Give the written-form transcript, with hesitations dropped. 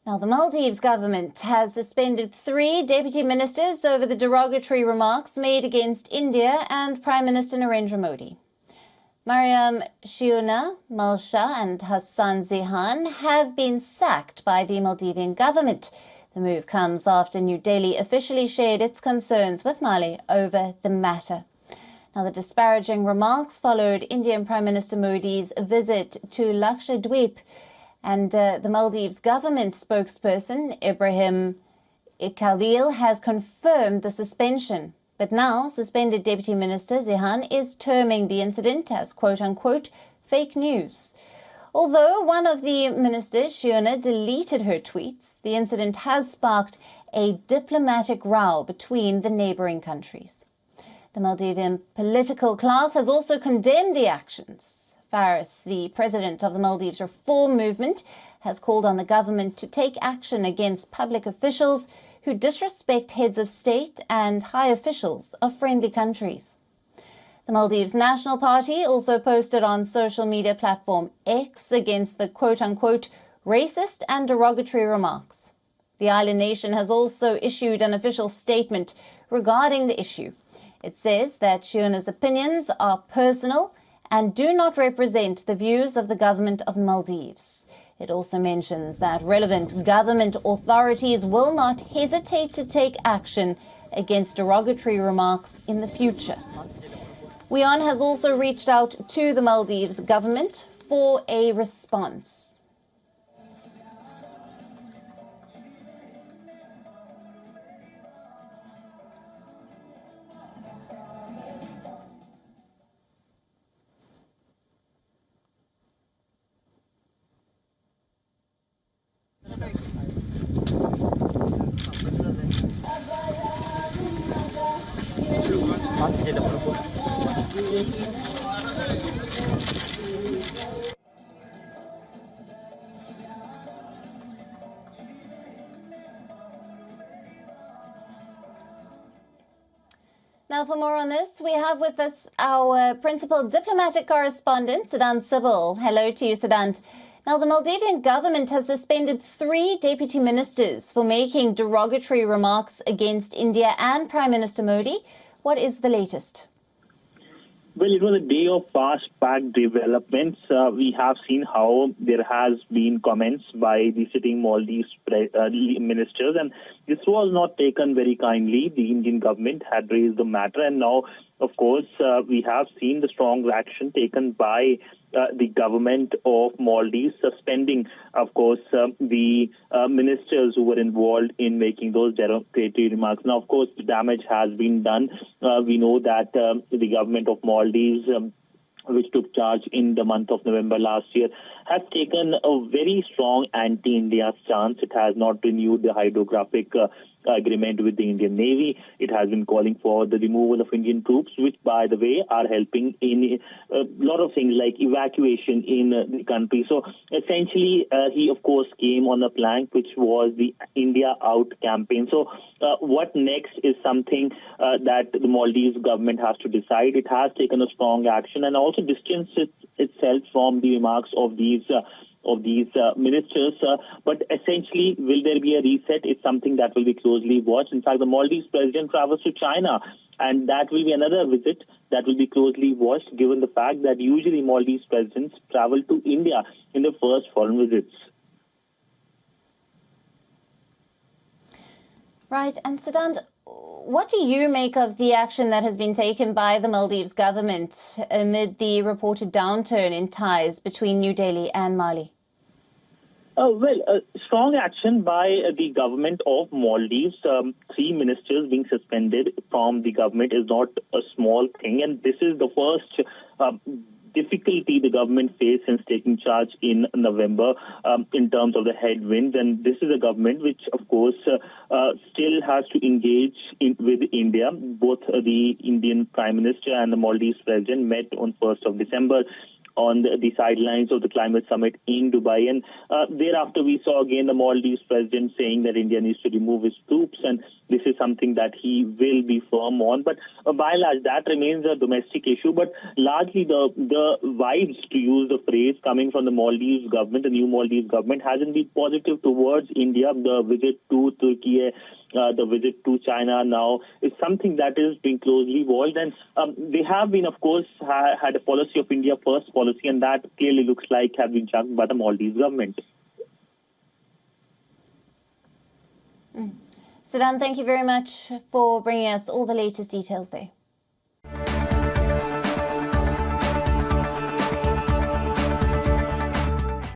Now, the Maldives government has suspended 3 deputy ministers over the derogatory remarks made against India and Prime Minister Narendra Modi. Mariam Shiuna Malsha and Hassan Zehan have been sacked by the Maldivian government. The move comes after New Delhi officially shared its concerns with Mali over the matter. Now, the disparaging remarks followed Indian Prime Minister Modi's visit to Lakshadweep, and the Maldives government spokesperson Ibrahim Khalil has confirmed the suspension. But now, suspended Deputy Minister Zehan is terming the incident as quote-unquote fake news. Although one of the ministers, Shiona, deleted her tweets, the incident has sparked a diplomatic row between the neighbouring countries. The Maldivian political class has also condemned the actions. Faris, the president of the Maldives Reform Movement, has called on the government to take action against public officials who disrespect heads of state and high officials of friendly countries. The Maldives National Party also posted on social media platform X against the quote-unquote racist and derogatory remarks. The island nation has also issued an official statement regarding the issue. It says that Shiona's opinions are personal and do not represent the views of the government of Maldives. It also mentions that relevant government authorities will not hesitate to take action against derogatory remarks in the future. WION has also reached out to the Maldives government for a response. Now, for more on this, we have with us our principal diplomatic correspondent, Siddhant Sibal. Hello to you, Siddhant. Now, the Maldivian government has suspended 3 deputy ministers for making derogatory remarks against India and Prime Minister Modi. What is the latest? Well, it was a day of fast-packed developments. We have seen how there has been comments by the sitting Maldives ministers, and this was not taken very kindly. The Indian government had raised the matter, and now, of course, we have seen the strong action taken by the government of Maldives, suspending, of course, the ministers who were involved in making those derogatory remarks. Now, of course, the damage has been done. We know that the government of Maldives, which took charge in the month of November last year, has taken a very strong anti-India stance. It has not renewed the hydrographic agreement with the Indian Navy. It has been calling for the removal of Indian troops, which, by the way, are helping in a lot of things like evacuation in the country. So essentially, he, of course, came on a plank, which was the India Out campaign. So what next is something that the Maldives government has to decide. It has taken a strong action and also distanced itself from the remarks of these ministers. But essentially, will there be a reset? It's something that will be closely watched. In fact, the Maldives president travels to China, and that will be another visit that will be closely watched, given the fact that usually Maldives presidents travel to India in the first foreign visits. Right. And Siddhant, what do you make of the action that has been taken by the Maldives government amid the reported downturn in ties between New Delhi and Mali? Strong action by the government of Maldives. 3 ministers being suspended from the government is not a small thing, and this is the first difficulty the government faced since taking charge in November in terms of the headwinds. And this is a government which, of course, still has to engage with India. Both the Indian Prime Minister and the Maldives President met on 1st of December. on the sidelines of the climate summit in Dubai. And thereafter, we saw again the Maldives president saying that India needs to remove its troops, and this is something that he will be firm on. But by and large, that remains a domestic issue. But largely, the vibes, to use the phrase, coming from the Maldives government, the new Maldives government, hasn't been positive towards India. The visit to Turkey, the visit to China now is something that is being closely watched. And they have been, of course, had a policy of India first policy, and that clearly looks like have been junked by the Maldives government. Siddhant, thank you very much for bringing us all the latest details there.